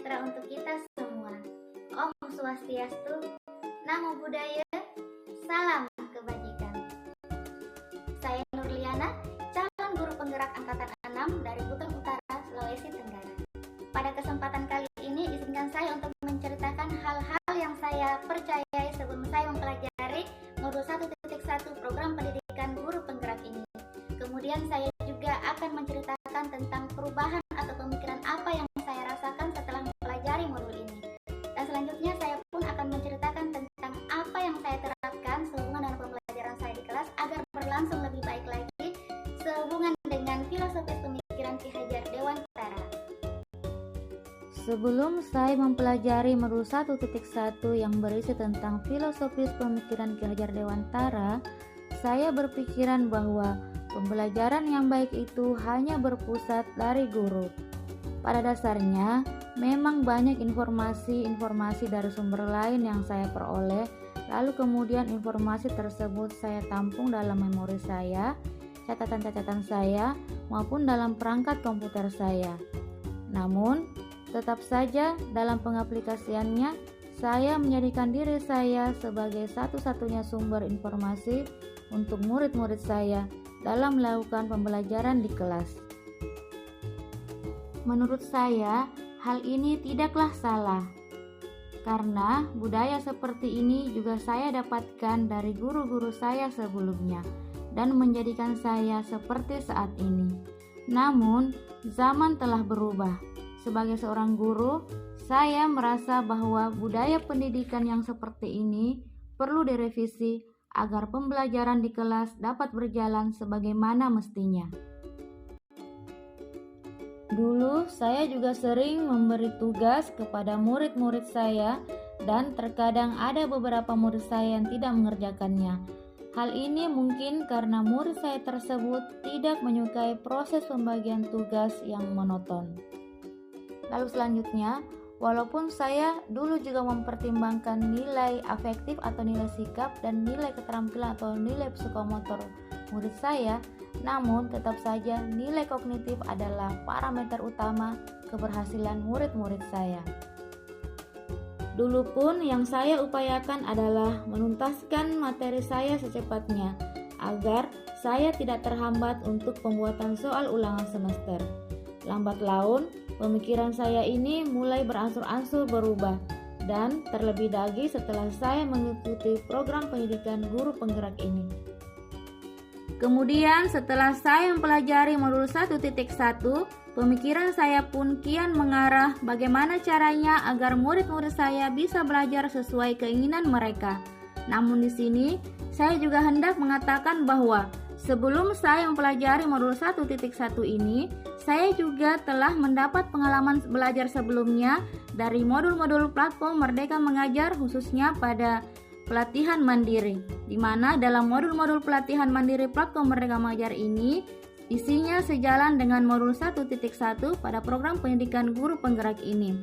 sejahtera untuk kita semua. Om Swastiastu, Namo Buddhaya, salam kebajikan. Saya Nurliana, calon guru penggerak angkatan 6 dari Buton Utara, Sulawesi Tenggara. Pada kesempatan kali ini izinkan saya untuk menceritakan hal-hal yang saya percayai sebelum saya mempelajari modul 1.1 program pendidikan guru penggerak ini. Kemudian saya juga akan menceritakan tentang perubahan atau pemikiran apa yang saya rasakan setelah mempelajari modul ini. Dan selanjutnya saya pun akan menceritakan tentang apa yang saya terapkan sehubungan dengan pembelajaran saya di kelas agar berlangsung lebih baik lagi sehubungan dengan filosofis pemikiran Ki Hajar Dewantara. Sebelum saya mempelajari modul 1.1 yang berisi tentang filosofis pemikiran Ki Hajar Dewantara, saya berpikiran bahwa pembelajaran yang baik itu hanya berpusat dari guru. Pada dasarnya, memang banyak informasi dari sumber lain yang saya peroleh, lalu kemudian informasi tersebut saya tampung dalam memori saya, catatan-catatan saya, maupun dalam perangkat komputer saya. Namun, tetap saja dalam pengaplikasiannya, saya menjadikan diri saya sebagai satu-satunya sumber informasi untuk murid-murid saya dalam melakukan pembelajaran di kelas. Menurut saya, hal ini tidaklah salah, karena budaya seperti ini juga saya dapatkan dari guru-guru saya sebelumnya dan menjadikan saya seperti saat ini. Namun, zaman telah berubah. Sebagai seorang guru, saya merasa bahwa budaya pendidikan yang seperti ini perlu direvisi agar pembelajaran di kelas dapat berjalan sebagaimana mestinya. Dulu saya juga sering memberi tugas kepada murid-murid saya dan terkadang ada beberapa murid saya yang tidak mengerjakannya. Hal ini mungkin karena murid saya tersebut tidak menyukai proses pembagian tugas yang monoton. Lalu selanjutnya, walaupun saya dulu juga mempertimbangkan nilai afektif atau nilai sikap dan nilai keterampilan atau nilai psikomotor murid saya, namun tetap saja nilai kognitif adalah parameter utama keberhasilan murid-murid saya. Dulu pun yang saya upayakan adalah menuntaskan materi saya secepatnya agar saya tidak terhambat untuk pembuatan soal ulangan semester. Lambat laun, pemikiran saya ini mulai berangsur-angsur berubah dan terlebih lagi setelah saya mengikuti program pendidikan guru penggerak ini. Kemudian setelah saya mempelajari modul 1.1, pemikiran saya pun kian mengarah bagaimana caranya agar murid-murid saya bisa belajar sesuai keinginan mereka. Namun di sini saya juga hendak mengatakan bahwa sebelum saya mempelajari modul 1.1 ini, saya juga telah mendapat pengalaman belajar sebelumnya dari modul-modul platform Merdeka Mengajar khususnya pada pelatihan mandiri, di mana dalam modul-modul pelatihan mandiri platform Merdeka Mengajar ini isinya sejalan dengan modul 1.1 pada program pendidikan guru penggerak ini,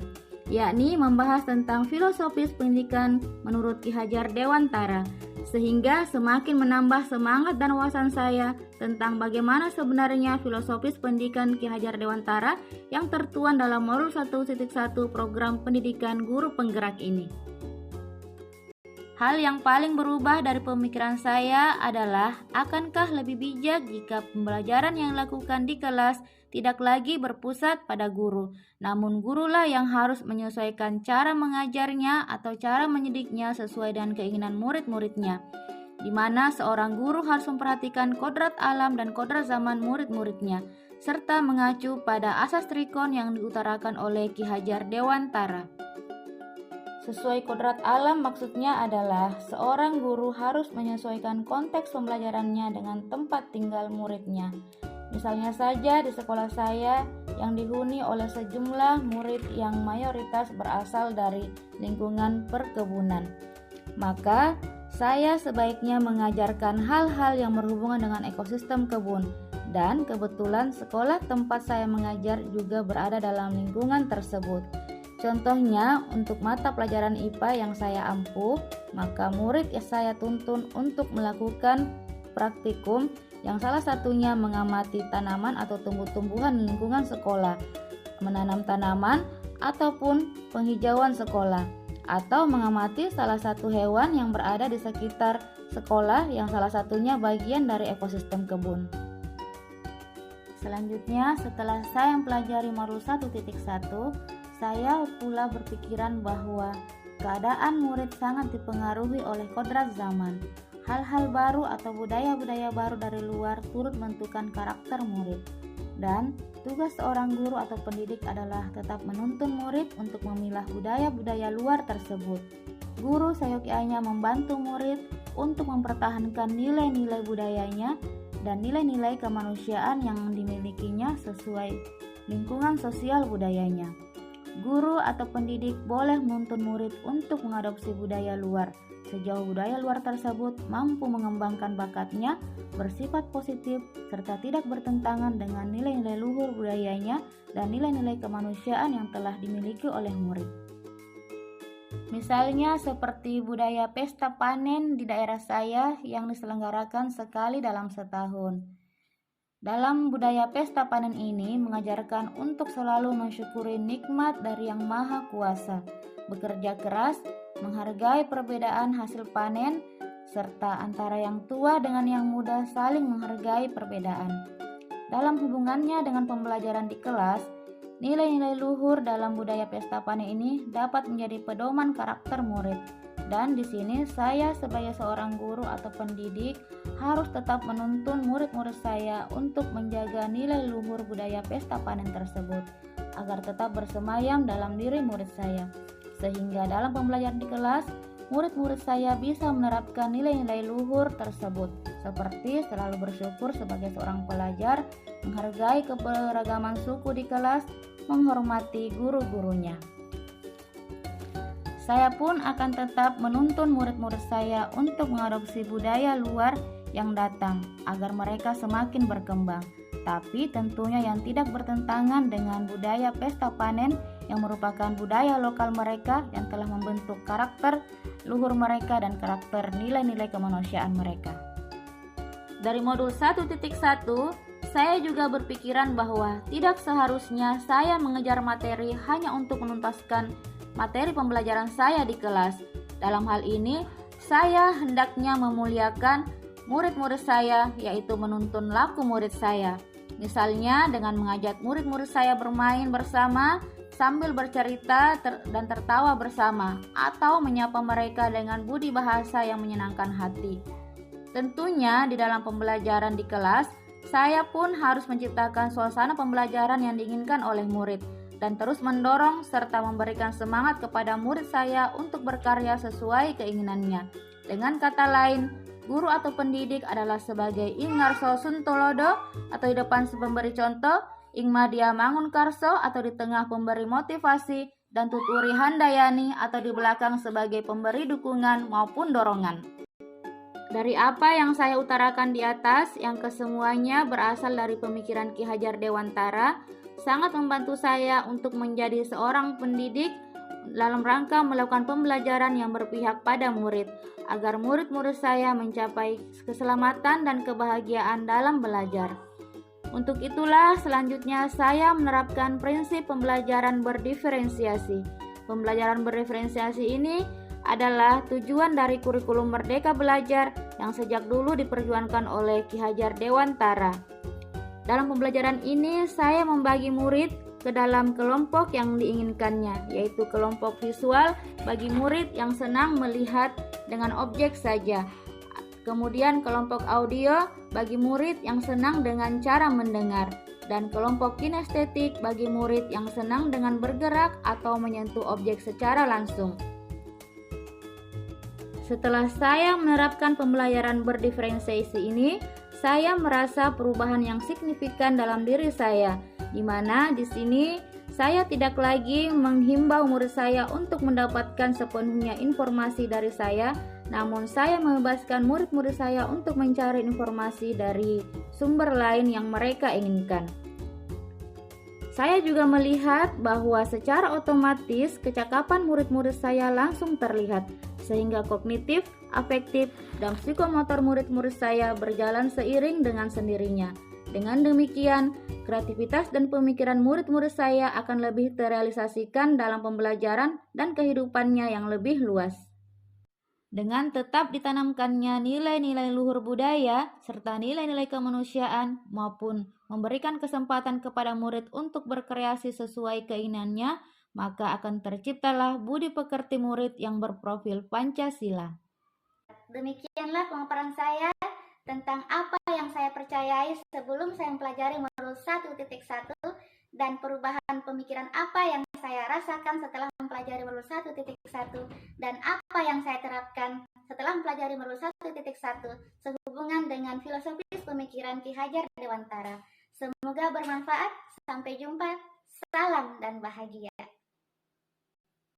yakni membahas tentang filosofis pendidikan menurut Ki Hajar Dewantara, sehingga semakin menambah semangat dan wawasan saya tentang bagaimana sebenarnya filosofis pendidikan Ki Hajar Dewantara yang tertuang dalam modul 1.1 program pendidikan guru penggerak ini. Hal yang paling berubah dari pemikiran saya adalah akankah lebih bijak jika pembelajaran yang dilakukan di kelas tidak lagi berpusat pada guru, namun gurulah yang harus menyesuaikan cara mengajarnya atau cara mendidiknya sesuai dengan keinginan murid-muridnya, di mana seorang guru harus memperhatikan kodrat alam dan kodrat zaman murid-muridnya, serta mengacu pada asas trikon yang diutarakan oleh Ki Hajar Dewantara. Sesuai kodrat alam maksudnya adalah seorang guru harus menyesuaikan konteks pembelajarannya dengan tempat tinggal muridnya. Misalnya saja di sekolah saya yang dihuni oleh sejumlah murid yang mayoritas berasal dari lingkungan perkebunan. Maka saya sebaiknya mengajarkan hal-hal yang berhubungan dengan ekosistem kebun. Dan kebetulan sekolah tempat saya mengajar juga berada dalam lingkungan tersebut. Contohnya, untuk mata pelajaran IPA yang saya ampuh, maka murid yang saya tuntun untuk melakukan praktikum yang salah satunya mengamati tanaman atau tumbuh-tumbuhan di lingkungan sekolah, menanam tanaman, ataupun penghijauan sekolah, atau mengamati salah satu hewan yang berada di sekitar sekolah yang salah satunya bagian dari ekosistem kebun. Selanjutnya, setelah saya mempelajari modul 1.1, saya pula berpikiran bahwa keadaan murid sangat dipengaruhi oleh kodrat zaman. Hal-hal baru atau budaya-budaya baru dari luar turut menentukan karakter murid. Dan tugas seorang guru atau pendidik adalah tetap menuntun murid untuk memilah budaya-budaya luar tersebut. Guru seyogyanya membantu murid untuk mempertahankan nilai-nilai budayanya dan nilai-nilai kemanusiaan yang dimilikinya sesuai lingkungan sosial budayanya. Guru atau pendidik boleh menuntun murid untuk mengadopsi budaya luar, sejauh budaya luar tersebut mampu mengembangkan bakatnya, bersifat positif, serta tidak bertentangan dengan nilai-nilai luhur budayanya dan nilai-nilai kemanusiaan yang telah dimiliki oleh murid. Misalnya seperti budaya pesta panen di daerah saya yang diselenggarakan sekali dalam setahun. Dalam budaya pesta panen ini mengajarkan untuk selalu mensyukuri nikmat dari Yang Maha Kuasa, bekerja keras, menghargai perbedaan hasil panen, serta antara yang tua dengan yang muda saling menghargai perbedaan. Dalam hubungannya dengan pembelajaran di kelas, nilai-nilai luhur dalam budaya pesta panen ini dapat menjadi pedoman karakter murid. Dan di sini saya sebagai seorang guru atau pendidik harus tetap menuntun murid-murid saya untuk menjaga nilai luhur budaya pesta panen tersebut agar tetap bersemayam dalam diri murid saya. Sehingga dalam pembelajaran di kelas, murid-murid saya bisa menerapkan nilai-nilai luhur tersebut, seperti selalu bersyukur sebagai seorang pelajar, menghargai keberagaman suku di kelas, menghormati guru-gurunya. Saya pun akan tetap menuntun murid-murid saya untuk mengadopsi budaya luar yang datang agar mereka semakin berkembang, tapi tentunya yang tidak bertentangan dengan budaya pesta panen yang merupakan budaya lokal mereka yang telah membentuk karakter luhur mereka dan karakter nilai-nilai kemanusiaan mereka. Dari modul 1.1, saya juga berpikiran bahwa tidak seharusnya saya mengejar materi hanya untuk menuntaskan materi pembelajaran saya di kelas. Dalam hal ini, saya hendaknya memuliakan murid-murid saya, yaitu menuntun laku murid saya. Misalnya dengan mengajak murid-murid saya bermain bersama sambil bercerita dan tertawa bersama, atau menyapa mereka dengan budi bahasa yang menyenangkan hati. Tentunya di dalam pembelajaran di kelas, saya pun harus menciptakan suasana pembelajaran yang diinginkan oleh murid dan terus mendorong serta memberikan semangat kepada murid saya untuk berkarya sesuai keinginannya. Dengan kata lain, guru atau pendidik adalah sebagai ing ngarso suntolodo atau di depan pemberi contoh, ing madya mangun karso atau di tengah pemberi motivasi, dan tuturi handayani atau di belakang sebagai pemberi dukungan maupun dorongan. Dari apa yang saya utarakan di atas, yang kesemuanya berasal dari pemikiran Ki Hajar Dewantara, sangat membantu saya untuk menjadi seorang pendidik dalam rangka melakukan pembelajaran yang berpihak pada murid, agar murid-murid saya mencapai keselamatan dan kebahagiaan dalam belajar. Untuk itulah selanjutnya saya menerapkan prinsip pembelajaran berdiferensiasi. Pembelajaran berdiferensiasi ini adalah tujuan dari kurikulum Merdeka Belajar yang sejak dulu diperjuangkan oleh Ki Hajar Dewantara. Dalam pembelajaran ini, saya membagi murid ke dalam kelompok yang diinginkannya, yaitu kelompok visual bagi murid yang senang melihat dengan objek saja. Kemudian kelompok audio bagi murid yang senang dengan cara mendengar, dan kelompok kinestetik bagi murid yang senang dengan bergerak atau menyentuh objek secara langsung. Setelah saya menerapkan pembelajaran berdiferensiasi ini, saya merasa perubahan yang signifikan dalam diri saya, di mana di sini saya tidak lagi menghimbau murid saya untuk mendapatkan sepenuhnya informasi dari saya, namun saya membebaskan murid-murid saya untuk mencari informasi dari sumber lain yang mereka inginkan. Saya juga melihat bahwa secara otomatis kecakapan murid-murid saya langsung terlihat, sehingga kognitif, afektif, dan psikomotor murid-murid saya berjalan seiring dengan sendirinya. Dengan demikian, kreativitas dan pemikiran murid-murid saya akan lebih terrealisasikan dalam pembelajaran dan kehidupannya yang lebih luas. Dengan tetap ditanamkannya nilai-nilai luhur budaya serta nilai-nilai kemanusiaan maupun memberikan kesempatan kepada murid untuk berkreasi sesuai keinginannya, maka akan terciptalah budi pekerti murid yang berprofil Pancasila. Demikianlah pemaparan saya tentang apa yang saya percayai sebelum saya mempelajari modul 1.1 dan perubahan pemikiran apa yang saya rasakan setelah mempelajari modul 1.1 dan apa yang saya terapkan setelah mempelajari modul 1.1 sehubungan dengan filosofis pemikiran Ki Hajar Dewantara. Semoga bermanfaat. Sampai jumpa. Salam dan bahagia.